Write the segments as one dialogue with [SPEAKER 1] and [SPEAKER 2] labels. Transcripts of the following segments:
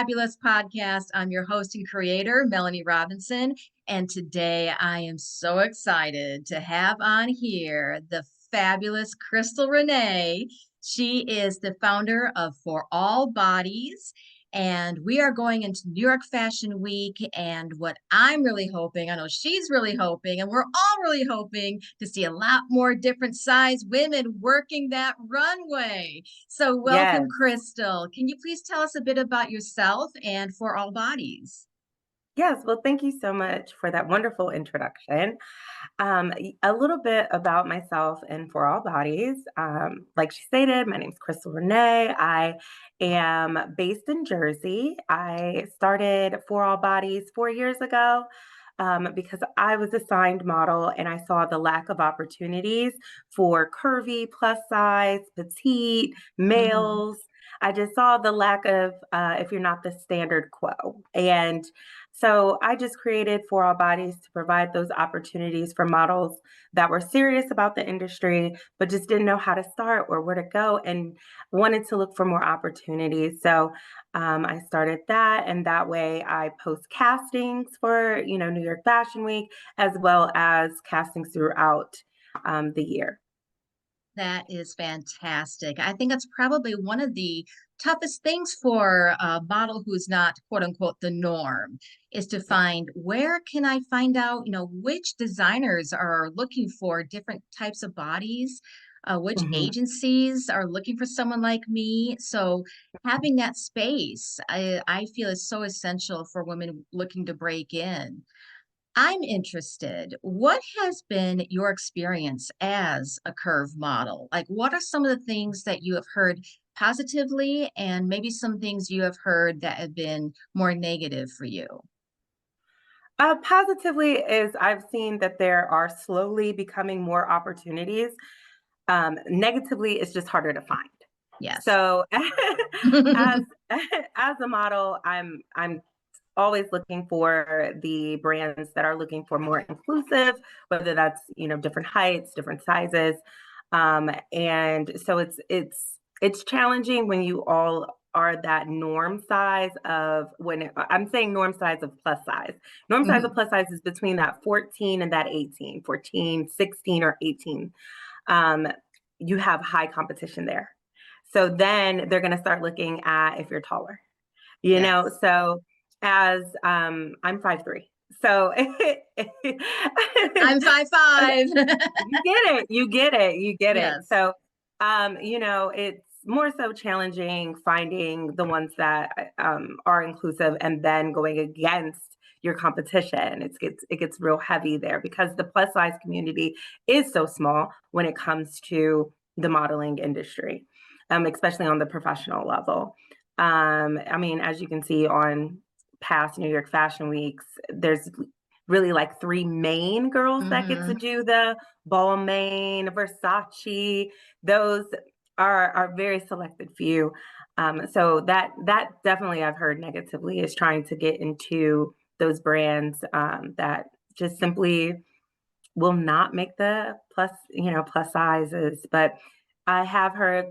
[SPEAKER 1] fabulous podcast. I'm your host and creator, Melanie Robinson. And today I am so excited to have on here the fabulous Crystal Renee. She is the founder of For All Bodies. And we are going into New York Fashion Week. And what I'm really hoping, I know she's really hoping, and we're all really hoping to see a lot more different size women working that runway. So, welcome,
[SPEAKER 2] Yes.
[SPEAKER 1] Crystal. Can you please tell us a bit about yourself and For All Bodies?
[SPEAKER 2] Yes. Well, thank you so much for that wonderful introduction. A little bit about myself and For All Bodies. Like she stated, my name is Crystal Renee. I am based in Jersey. I started For All Bodies 4 years ago. Because I was assigned model and I saw the lack of opportunities for curvy, plus size, petite
[SPEAKER 1] Mhm.
[SPEAKER 2] males. I just saw the lack of, if you're not the standard quo. And so I just created For All Bodies to provide those opportunities for models that were serious about the industry, but just didn't know how to start or where to go and wanted to look for more opportunities. So I started that, and that way I post castings for, New York Fashion Week, as well as castings throughout the year.
[SPEAKER 1] That is fantastic. I think that's probably one of the toughest things for a model who's not quote unquote the norm is to find where can I find out, which designers are looking for different types of bodies, which
[SPEAKER 2] Mhm.
[SPEAKER 1] agencies are looking for someone like me. So having that space, I feel is so essential for women looking to break in. I'm interested. What has been your experience as a curve model? Like, what are some of the things that you have heard positively, and maybe some things you have heard that have been more negative for you?
[SPEAKER 2] Positively is I've seen that there are slowly becoming more opportunities. Negatively, it's just harder to find.
[SPEAKER 1] Yes.
[SPEAKER 2] So, as as a model, I'm always looking for the brands that are looking for more inclusive, whether that's different heights, different sizes, and so it's challenging when you all are that norm size of I'm saying norm size of plus size. Norm size of
[SPEAKER 1] Mhm.
[SPEAKER 2] plus size is between that 14 and that 18, 14, 16, or 18. Um, you have high competition there. So then they're going to start looking at if you're taller,
[SPEAKER 1] Yes.
[SPEAKER 2] so as I'm 5'3". So
[SPEAKER 1] I'm 5'5".
[SPEAKER 2] you get it, you get it, you get it.
[SPEAKER 1] Yes.
[SPEAKER 2] So it's more so challenging finding the ones that are inclusive and then going against your competition. It gets real heavy there because the plus size community is so small when it comes to the modeling industry, especially on the professional level. I mean, as you can see on past New York Fashion Weeks, there's really like three main girls that get to
[SPEAKER 1] Hmm.
[SPEAKER 2] do the Balmain, Versace. Those are very selected few. So that definitely I've heard negatively is trying to get into those brands that just simply will not make the plus sizes. But I have heard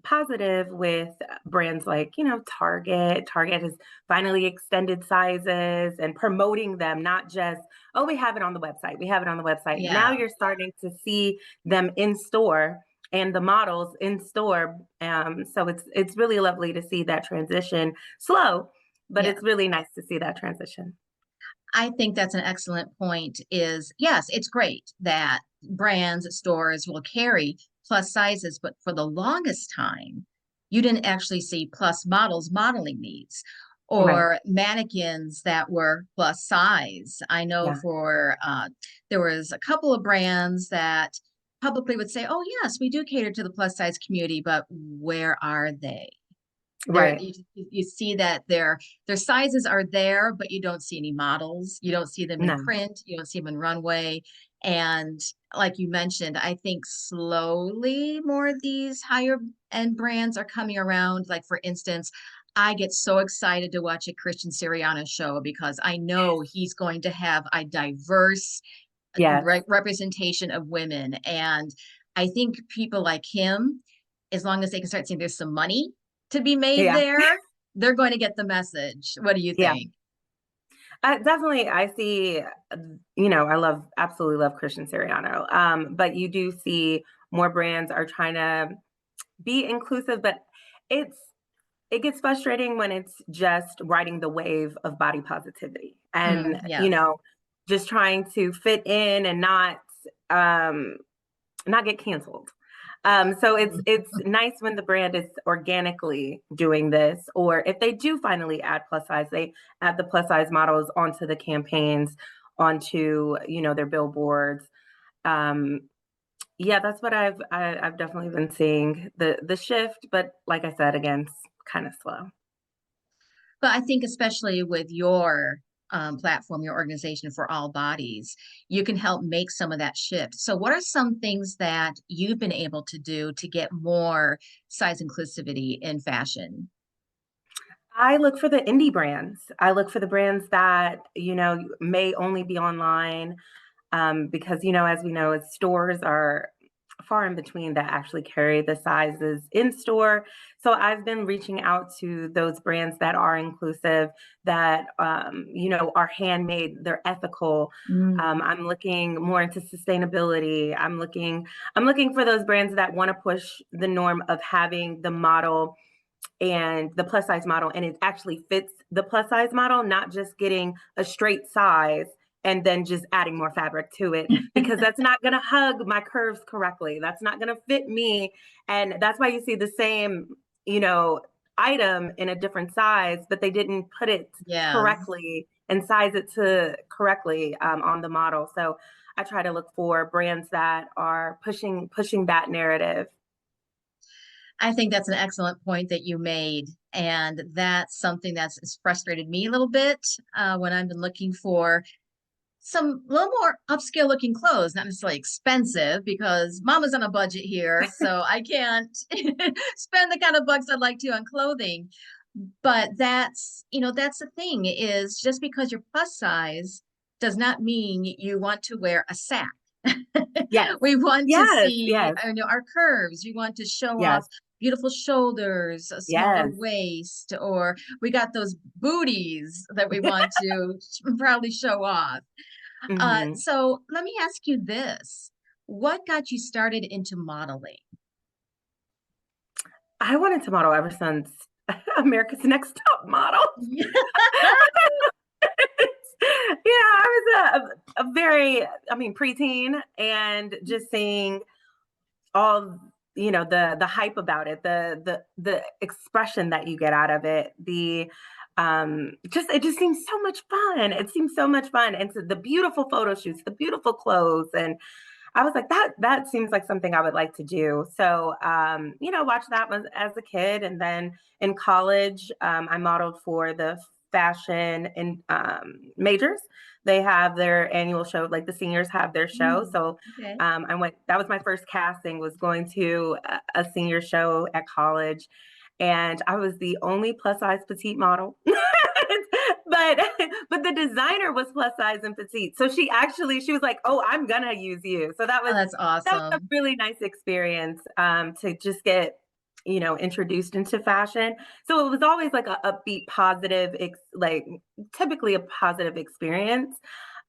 [SPEAKER 2] positive with brands like, Target. Target has finally extended sizes and promoting them, not just, oh, we have it on the website. We have it on the website. Now
[SPEAKER 1] Yeah.
[SPEAKER 2] you're starting to see them in store and the models in store. So it's really lovely to see that transition. Slow, but
[SPEAKER 1] Yeah.
[SPEAKER 2] it's really nice to see that transition.
[SPEAKER 1] I think that's an excellent point is yes, it's great that brands, stores will carry plus sizes, but for the longest time, you didn't actually see plus models modeling these
[SPEAKER 2] Right.
[SPEAKER 1] or mannequins that were plus size. I know
[SPEAKER 2] Yeah.
[SPEAKER 1] there was a couple of brands that publicly would say, oh, yes, we do cater to the plus size community, but where are they? There
[SPEAKER 2] Right.
[SPEAKER 1] you see that their sizes are there, but you don't see any models. You don't see them in
[SPEAKER 2] No.
[SPEAKER 1] print. You don't see them in runway. And like you mentioned, I think slowly more of these higher end brands are coming around. Like for instance, I get so excited to watch a Christian Siriano show because I know he's going to have a diverse
[SPEAKER 2] Yes.
[SPEAKER 1] representation of women. And I think people like him, as long as they can start seeing there's some money to be made
[SPEAKER 2] Yeah.
[SPEAKER 1] there, they're going to get the message. What do you
[SPEAKER 2] Yeah.
[SPEAKER 1] think?
[SPEAKER 2] Definitely, I see. I absolutely love Christian Siriano. But you do see more brands are trying to be inclusive, but it's it gets frustrating when it's just riding the wave of body positivity and
[SPEAKER 1] Yes.
[SPEAKER 2] just trying to fit in and um, not get canceled. So it's nice when the brand is organically doing this, or if they do finally add plus size, they add the plus size models onto the campaigns, onto their billboards. Um, yeah, that's what I've definitely been seeing the shift, but like I said, again, it's kind of slow.
[SPEAKER 1] But I think especially with your platform, your organization for all bodies, you can help make some of that shift. So, what are some things that you've been able to do to get more size inclusivity in fashion?
[SPEAKER 2] I look for the indie brands. I look for the brands that may only be online, because as we know, stores are far in between that actually carry the sizes in store. So I've been reaching out to those brands that are inclusive, that are handmade, they're ethical.
[SPEAKER 1] Mm.
[SPEAKER 2] I'm looking more into sustainability. I'm looking for those brands that want to push the norm of having the model and the plus size model, and it actually fits the plus size model, not just getting a straight size and then just adding more fabric to it, because that's not going to hug my curves correctly. That's not going to fit me. And that's why you see the same, you know, item in a different size, but they didn't put it
[SPEAKER 1] Yes.
[SPEAKER 2] correctly and size it to correctly on the model. So I try to look for brands that are pushing that narrative.
[SPEAKER 1] I think that's an excellent point that you made. And that's something has frustrated me a little bit when I've been looking for some little more upscale looking clothes, not necessarily expensive because mama's on a budget here. So I can't spend the kind of bucks I'd like to on clothing. But that's the thing is just because you're plus size does not mean you want to wear a sack.
[SPEAKER 2] Yes.
[SPEAKER 1] We want to
[SPEAKER 2] Yes.
[SPEAKER 1] see,
[SPEAKER 2] Yes.
[SPEAKER 1] our curves. We want to show off
[SPEAKER 2] Yes.
[SPEAKER 1] beautiful shoulders, a smaller
[SPEAKER 2] Yes.
[SPEAKER 1] waist, or we got those booties that we want to proudly show off.
[SPEAKER 2] Mhm.
[SPEAKER 1] So let me ask you this. What got you started into modeling?
[SPEAKER 2] I wanted to model ever since America's Next Top Model. I was a very, preteen, and just seeing all, the hype about it, the expression that you get out of it, it just seems so much fun. It seems so much fun, and so the beautiful photo shoots, the beautiful clothes, and I was like, that seems like something I would like to do. So, watched that as a kid, and then in college, I modeled for the fashion and majors. They have their annual show, like the seniors have their show.
[SPEAKER 1] Mm,
[SPEAKER 2] So,
[SPEAKER 1] okay.
[SPEAKER 2] I went. That was my first casting. Was going to a senior show at college, and I was the only plus size petite model. but but the designer was plus size and petite, so she was like, oh, I'm gonna use you. So
[SPEAKER 1] Oh, that's
[SPEAKER 2] that was a
[SPEAKER 1] awesome.
[SPEAKER 2] really nice experience, to just get introduced into fashion. So it was always like a upbeat positive like typically a positive experience.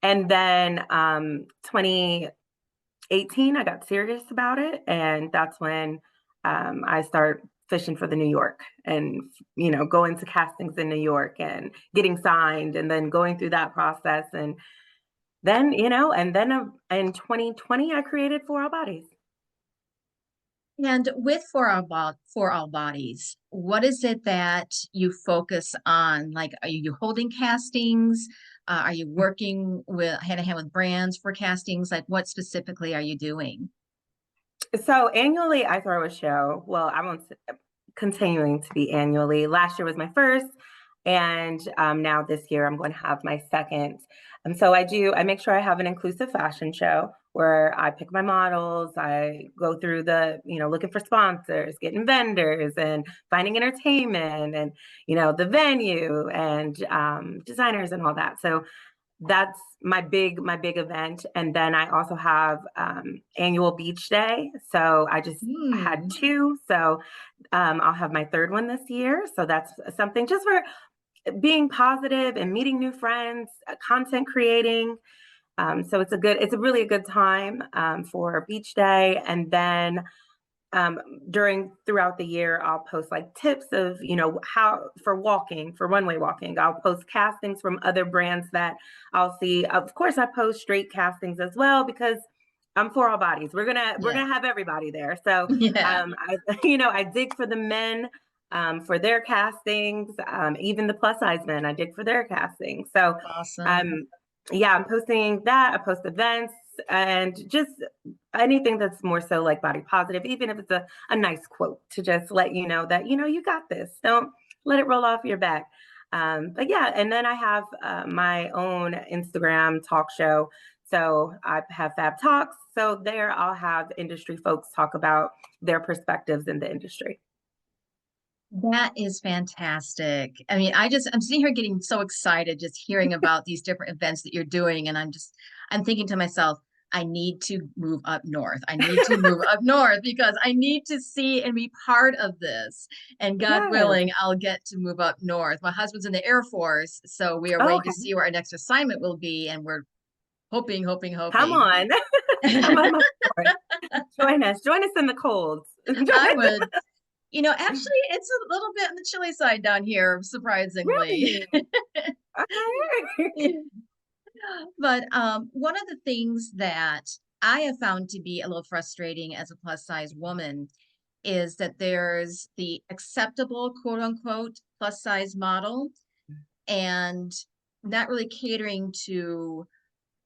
[SPEAKER 2] And then 2018 I got serious about it, and that's when I start fishing for the New York, and going to castings in New York and getting signed, and then going through that process, and then in 2020 I created For All Bodies.
[SPEAKER 1] And with for all bodies, what is it that you focus on? Like, are you holding castings? Are you working with hand in hand with brands for castings? Like, what specifically are you doing?
[SPEAKER 2] So annually I throw a show. Well, I won't continuing to be annually. Last year was my first, and now this year I'm going to have my second. And so I make sure I have an inclusive fashion show where I pick my models, I go through looking for sponsors, getting vendors, and finding entertainment, and the venue, and designers and all that. So that's my big event. And then I also have annual beach day. So I just had
[SPEAKER 1] Hmm.
[SPEAKER 2] two. So I'll have my third one this year. So that's something just for being positive and meeting new friends, content creating. So it's a really a good time for beach day. And then um, throughout the year, I'll post like tips of, how for walking, for runway walking. I'll post castings from other brands that I'll see. Of course, I post straight castings as well because I'm for all bodies. We're
[SPEAKER 1] Yeah.
[SPEAKER 2] gonna have everybody there. So
[SPEAKER 1] Yeah.
[SPEAKER 2] I I dig for the men for their castings, even the plus size men. I dig for their castings. So
[SPEAKER 1] Awesome.
[SPEAKER 2] um yeah, I'm posting that. I post events and just anything that's more so like body positive, even if it's a nice quote to just let you know that, you got this. Don't let it roll off your back. But yeah, and then I have my own Instagram talk show. So I have Fab Talks. So there I'll have industry folks talk about their perspectives in the industry.
[SPEAKER 1] That is fantastic. I mean, I'm sitting here getting so excited just hearing about these different events that you're doing. And I'm thinking to myself, I need to move up north. I need to move up north because I need to see and be part of this. And God
[SPEAKER 2] Yes.
[SPEAKER 1] willing, I'll get to move up north. My husband's in the Air Force, so we are
[SPEAKER 2] Oh,
[SPEAKER 1] waiting to
[SPEAKER 2] okay.
[SPEAKER 1] see where our next assignment will be. And we're hoping, hoping,
[SPEAKER 2] Come
[SPEAKER 1] hoping.
[SPEAKER 2] on. I'm up for it. Join us. Join us in the colds.
[SPEAKER 1] I would, actually, it's a little bit on the chilly side down here, surprisingly.
[SPEAKER 2] Really? Okay.
[SPEAKER 1] But one of the things that I have found to be a little frustrating as a plus size woman is that there's the acceptable quote unquote plus size model and not really catering to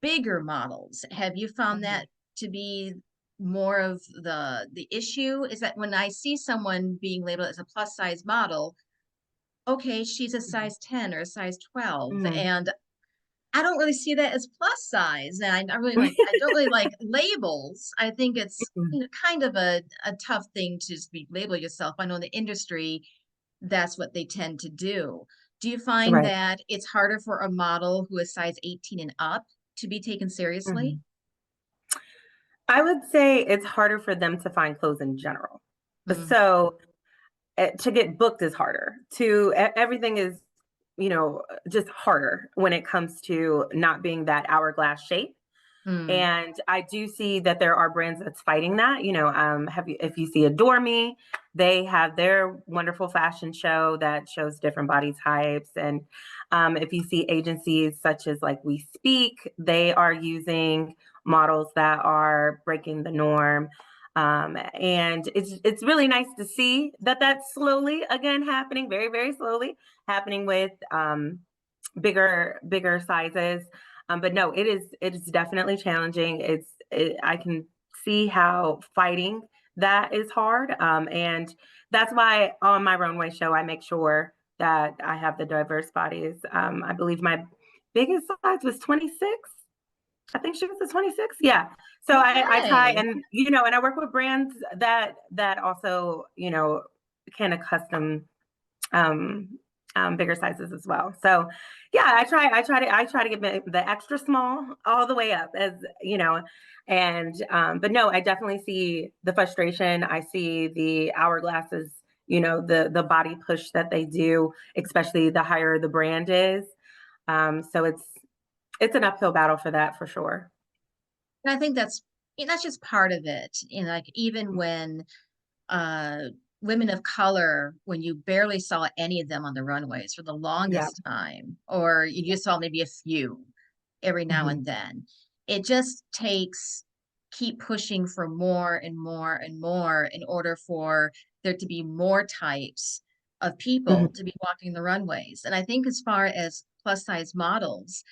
[SPEAKER 1] bigger models. Have you found
[SPEAKER 2] Mhm.
[SPEAKER 1] that to be more of the issue? Is that when I see someone being labeled as a plus size model, okay, she's a size 10 or a size 12,
[SPEAKER 2] Mhm.
[SPEAKER 1] and I don't really see that as plus size. And I don't really like labels. I think it's,
[SPEAKER 2] Mhm.
[SPEAKER 1] kind of a tough thing to just be label yourself. I know in the industry, that's what they tend to do. Do you find
[SPEAKER 2] Right.
[SPEAKER 1] that it's harder for a model who is size 18 and up to be taken seriously?
[SPEAKER 2] Mhm. I would say it's harder for them to find clothes in general.
[SPEAKER 1] Mm,
[SPEAKER 2] So to get booked is harder. Everything is, just harder when it comes to not being that hourglass shape.
[SPEAKER 1] mm,
[SPEAKER 2] And I do see that there are brands that's fighting that. If you see Adore Me, they have their wonderful fashion show that shows different body types. And if you see agencies such as like We Speak, they are using models that are breaking the norm. And it's really nice to see that that's slowly again happening, very very slowly happening with bigger sizes. But no, it is definitely challenging. I can see how fighting that is hard. And that's why on my runway show I make sure that I have the diverse bodies. I believe my biggest size was 26. I think she was a 26. Yeah. So I try,
[SPEAKER 1] okay.
[SPEAKER 2] and and I work with brands that also, can custom um, bigger sizes as well. So yeah, I try to get the extra small all the way up, as and but no, I definitely see the frustration. I see the hourglasses, the body push that they do, especially the higher the brand is. So it's an uphill battle for that for sure.
[SPEAKER 1] And I think that's just part of it. Like even when uh women of color, when you barely saw any of them on the runways for the
[SPEAKER 2] Yeah.
[SPEAKER 1] longest time, or you just saw maybe a few every now
[SPEAKER 2] Mhm.
[SPEAKER 1] and then, it just takes keep pushing for more and more and more in order for there to be more types of people
[SPEAKER 2] Mhm.
[SPEAKER 1] to be walking the runways. And I think as far as plus size models,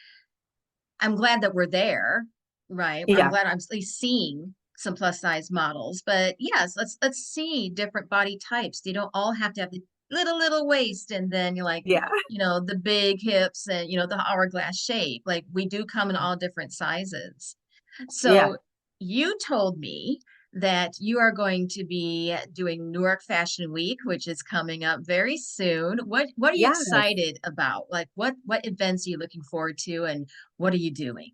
[SPEAKER 1] I'm glad that we're there, right? I'm
[SPEAKER 2] Yeah.
[SPEAKER 1] glad I'm at least seeing some plus size models. But yes, let's see different body types. They don't all have to have the little waist and then you're like,
[SPEAKER 2] Yeah.
[SPEAKER 1] the big hips and the hourglass shape. Like we do come in all different sizes.
[SPEAKER 2] Yeah.
[SPEAKER 1] So you told me that you are going to be doing Newark Fashion Week, which is coming up very soon. What are you
[SPEAKER 2] Yes.
[SPEAKER 1] excited about? Like what events are you looking forward to and what are you doing?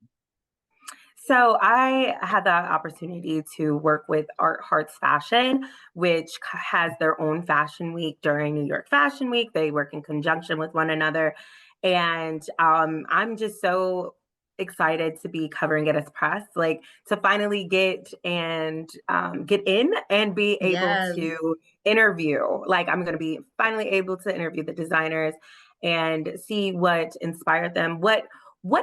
[SPEAKER 2] So I had the opportunity to work with Art Hearts Fashion, which has their own fashion week during New York Fashion Week. They work in conjunction with one another. And I'm just so excited to be covering it as press, like to finally get in and be able
[SPEAKER 1] Yes.
[SPEAKER 2] to interview. Like I'm going to be finally able to interview the designers and see what inspired them. What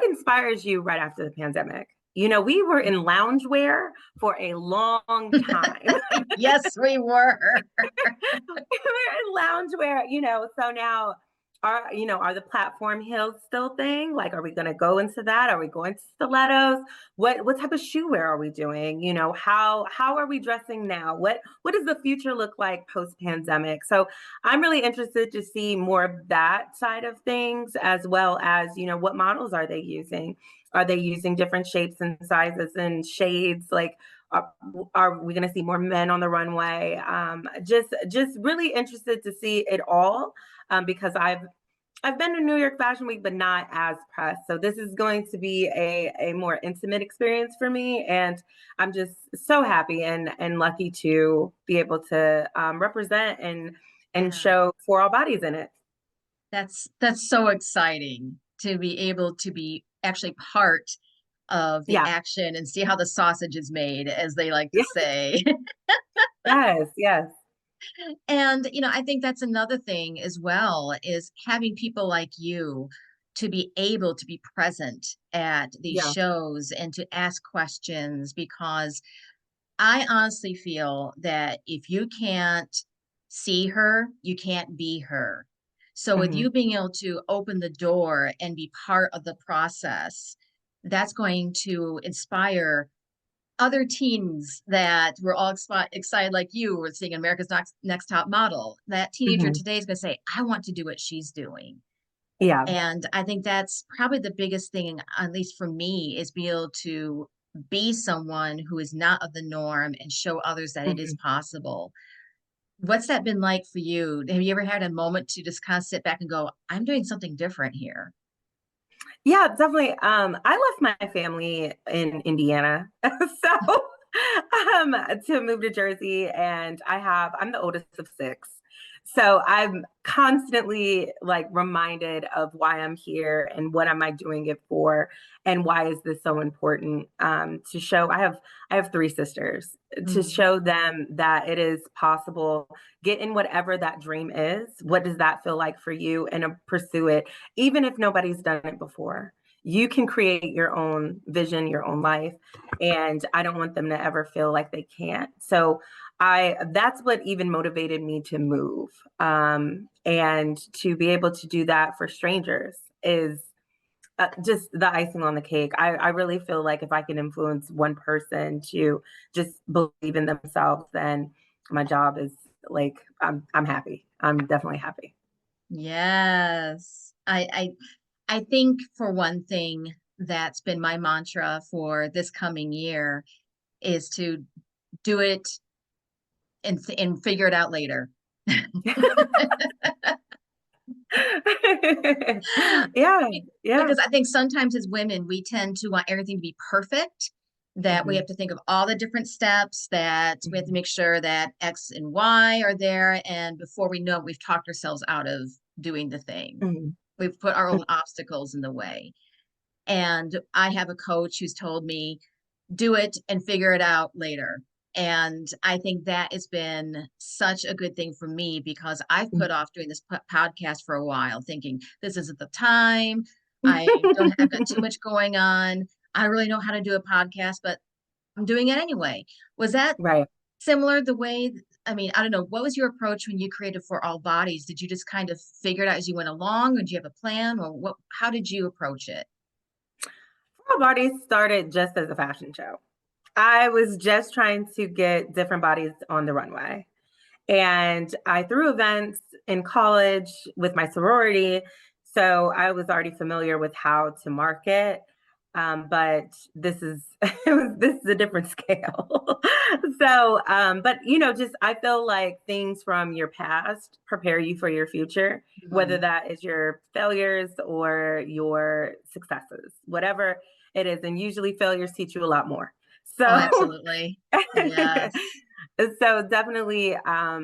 [SPEAKER 2] inspires you right after the pandemic? You know, we were in loungewear for a long time.
[SPEAKER 1] Yes, we were.
[SPEAKER 2] We were in loungewear, so now are the platform heels still thing? Like, are we gonna go into that? Are we going to stilettos? What type of shoe wear are we doing? How are we dressing now? What does the future look like post-pandemic? So I'm really interested to see more of that side of things, as well as, what models are they using? Are they using different shapes and sizes and shades? Like, are we going to see more men on the runway? Just really interested to see it all, because I've been to New York Fashion Week, but not as press. So this is going to be a more intimate experience for me, and I'm just so happy and lucky to be able to represent and
[SPEAKER 1] Yeah.
[SPEAKER 2] show for all bodies in it.
[SPEAKER 1] That's so exciting to be able to be actually part of the
[SPEAKER 2] Yeah,
[SPEAKER 1] action and see how the sausage is made, as they like to
[SPEAKER 2] yeah,
[SPEAKER 1] say.
[SPEAKER 2] yes, yes,
[SPEAKER 1] And, I think that's another thing as well is having people like you to be able to be present at these
[SPEAKER 2] yeah,
[SPEAKER 1] shows and to ask questions because I honestly feel that if you can't see her, you can't be her. So with
[SPEAKER 2] hmm
[SPEAKER 1] you being able to open the door and be part of the process, that's going to inspire other teens that were all excited like you were seeing America's Next Top Model. That teenager
[SPEAKER 2] hmm
[SPEAKER 1] today is going to say, I want to do what she's doing.
[SPEAKER 2] yeah,
[SPEAKER 1] And I think that's probably the biggest thing, at least for me, is be able to be someone who is not of the norm and show others that it is
[SPEAKER 2] hmm
[SPEAKER 1] possible. What's that been like for you? Have you ever had a moment to just kind of sit back and go, I'm doing something different here?
[SPEAKER 2] yeah, definitely. I left my family in Indiana, so to move to Jersey, and I'm the oldest of six. So I'm constantly like reminded of why I'm here and what am I doing it for and why is this so important, to show I have three sisters, to
[SPEAKER 1] Mm,
[SPEAKER 2] show them that it is possible. Get in whatever that dream is. What does that feel like for you, and pursue it even if nobody's done it before. You can create your own vision, your own life, and I don't want them to ever feel like they can't. So I that's what even motivated me to move, and to be able to do that for strangers is, just the icing on the cake. I really feel like if I can influence one person to just believe in themselves, then my job is like I'm happy. I'm definitely happy.
[SPEAKER 1] yes. I think for one thing that's been my mantra for this coming year is to do it and figure it out later.
[SPEAKER 2] Yeah, yeah.
[SPEAKER 1] Because I think sometimes as women, we tend to want everything to be perfect, that we
[SPEAKER 2] Mhm,
[SPEAKER 1] have to think of all the different steps, that we have to
[SPEAKER 2] mhm,
[SPEAKER 1] make sure that X and Y are there. And before we know it, we've talked ourselves out of doing the thing.
[SPEAKER 2] mhm,
[SPEAKER 1] We've put our
[SPEAKER 2] mhm,
[SPEAKER 1] own obstacles in the way. And I have a coach who's told me, do it and figure it out later. And I think that has been such a good thing for me because I've put off doing this podcast for a while, thinking this isn't the time. I don't have got too much going on. I really know how to do a podcast, but I'm doing it anyway. Was that
[SPEAKER 2] Right.
[SPEAKER 1] similar the way? I mean, I don't know. What was your approach when you created For All Bodies? Did you just kind of figure it out as you went along, or did you have a plan, or what? How did you approach it?
[SPEAKER 2] Our bodies started just as a fashion show. I was just trying to get different bodies on the runway. And I threw events in college with my sorority. So I was already familiar with how to market. But this is a different scale. So, but just I feel like things from your past prepare you for your future, whether
[SPEAKER 1] Mhm.
[SPEAKER 2] that is your failures or your successes, whatever it is. And usually failures teach you a lot more.
[SPEAKER 1] Oh,
[SPEAKER 2] So,
[SPEAKER 1] absolutely. Yes.
[SPEAKER 2] so definitely, I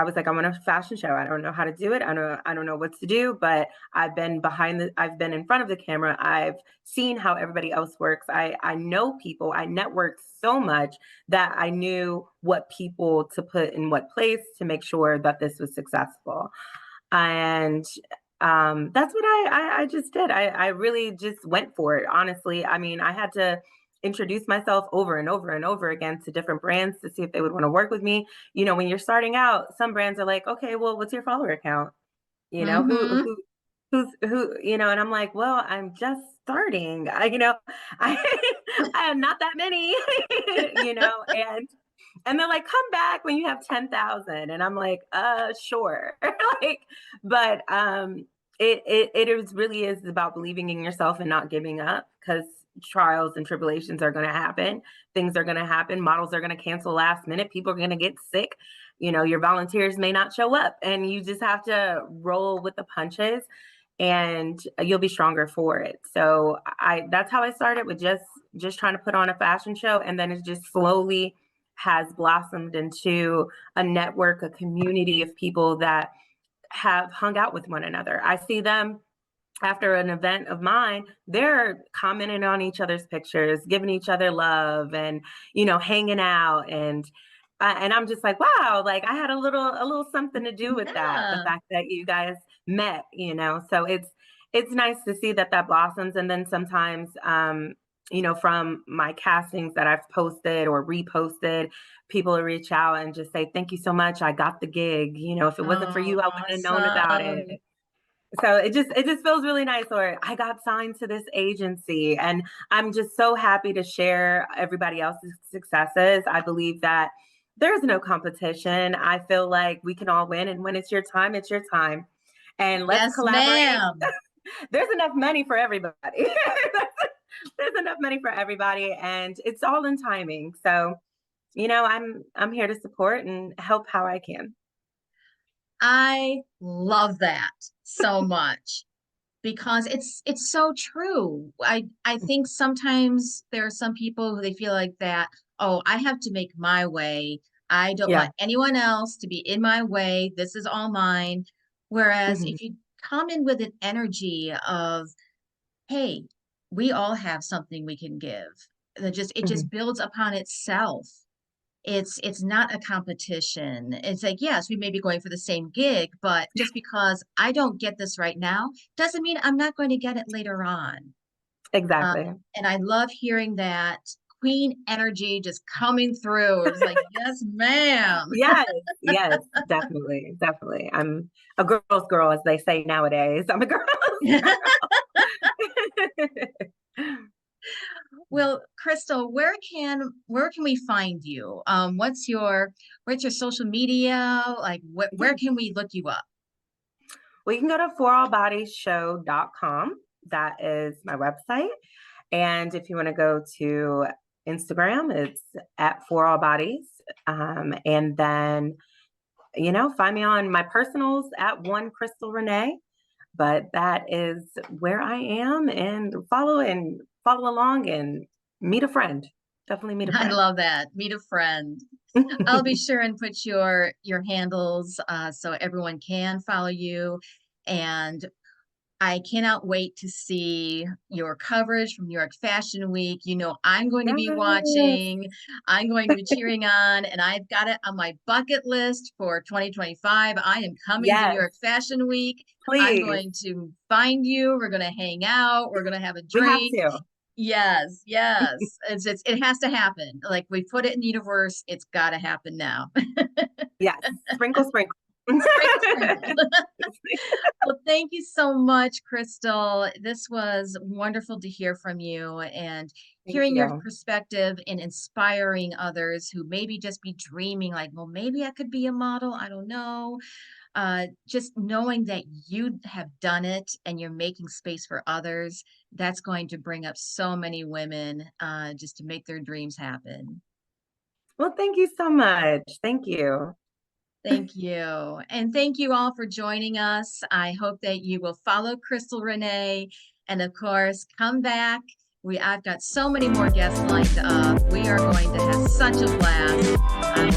[SPEAKER 2] was like, I want a fashion show. I don't know how to do it. I don't know what to do, but I've been in front of the camera. I've seen how everybody else works. I know people. I networked so much that I knew what people to put in what place to make sure that this was successful. And that's what I just did. I really just went for it. Honestly, I mean, I had to introduce myself over and over and over again to different brands to see if they would want to work with me. When you're starting out, some brands are like, okay, well, what's your follower count? You know,
[SPEAKER 1] Mhm.
[SPEAKER 2] and I'm like, well, I'm just starting. I I am not that many, and they're like, come back when you have 10,000. And I'm like, sure. like, but it is really is about believing in yourself and not giving up, because trials and tribulations are going to happen. Things are going to happen. Models are going to cancel last minute. People are going to get sick. Your volunteers may not show up, and you just have to roll with the punches, and you'll be stronger for it. So that's how I started, with just trying to put on a fashion show, and then it just slowly has blossomed into a network, a community of people that have hung out with one another. I see them after an event of mine, they're commenting on each other's pictures, giving each other love, and hanging out, and I'm just like, wow, like I had a little something to do with that. The
[SPEAKER 1] Yeah.
[SPEAKER 2] fact that you guys met. So it's nice to see that blossoms, and then sometimes, from my castings that I've posted or reposted, people will reach out and just say, thank you so much. I got the gig. If it wasn't for
[SPEAKER 1] Oh,
[SPEAKER 2] you, I wouldn't have known about it.
[SPEAKER 1] awesome.
[SPEAKER 2] So it just feels really nice. Or I got signed to this agency, and I'm just so happy to share everybody else's successes. I believe that there's no competition. I feel like we can all win, and when it's your time, it's your time. And let's
[SPEAKER 1] Yes,
[SPEAKER 2] collaborate.
[SPEAKER 1] ma'am.
[SPEAKER 2] There's enough money for everybody. There's enough money for everybody, and it's all in timing. So, I'm here to support and help how I can.
[SPEAKER 1] I love that so much because it's so true. I think sometimes there are some people who they feel like that, oh, I have to make my way. I don't
[SPEAKER 2] Yeah.
[SPEAKER 1] want anyone else to be in my way. This is all mine. Whereas
[SPEAKER 2] Mhm.
[SPEAKER 1] if you come in with an energy of, hey, we all have something we can give. It just
[SPEAKER 2] Mhm.
[SPEAKER 1] builds upon itself. It's not a competition. It's like, yes, we may be going for the same gig, but just because I don't get this right now doesn't mean I'm not going to get it later on. Uh,
[SPEAKER 2] Exactly.
[SPEAKER 1] and I love hearing that queen energy just coming through. It's like, yes, ma'am.
[SPEAKER 2] Yes, yes, definitely, definitely. I'm a girl's girl, as they say nowadays. I'm a girl's girl.
[SPEAKER 1] Well, Crystal, where can we find you? What's your social media? Like, where
[SPEAKER 2] Yeah.
[SPEAKER 1] can we look you up?
[SPEAKER 2] Well, you can go to forallbodiesshow.com. That is my website. And if you want to go to Instagram, it's at forallbodies. And then, find me on my personals at one Crystal Renee. But that is where I am, and follow along and meet a friend. Definitely meet a
[SPEAKER 1] I
[SPEAKER 2] friend.
[SPEAKER 1] love that. Meet a friend. I'll be sure and put your handles so everyone can follow you. And I cannot wait to see your coverage from New York Fashion Week. I'm going to be
[SPEAKER 2] Yes.
[SPEAKER 1] watching, I'm going to be cheering on, and I've got it on my bucket list for 2025. I am coming to New
[SPEAKER 2] Yes,
[SPEAKER 1] York Fashion Week. I'm
[SPEAKER 2] please.
[SPEAKER 1] going to find you. We're going to hang out. We're going to have a
[SPEAKER 2] We have
[SPEAKER 1] drink.
[SPEAKER 2] to.
[SPEAKER 1] Yes, yes. It has to happen. Like we put it in the universe. It's got to happen now.
[SPEAKER 2] Yes. Sprinkle, sprinkle.
[SPEAKER 1] Sprinkle, sprinkle. Well, thank you so much, Crystal. This was wonderful to hear from you and
[SPEAKER 2] Thank
[SPEAKER 1] hearing your
[SPEAKER 2] you.
[SPEAKER 1] perspective and inspiring others who maybe just be dreaming like, well, maybe I could be a model. I don't know. just knowing that you have done it and you're making space for others, that's going to bring up so many women just to make their dreams happen.
[SPEAKER 2] Well, thank you so much. Thank you.
[SPEAKER 1] Thank you. And thank you all for joining us. I hope that you will follow Crystal Renee and of course come back. I've got so many more guests lined up. We are going to have such a blast.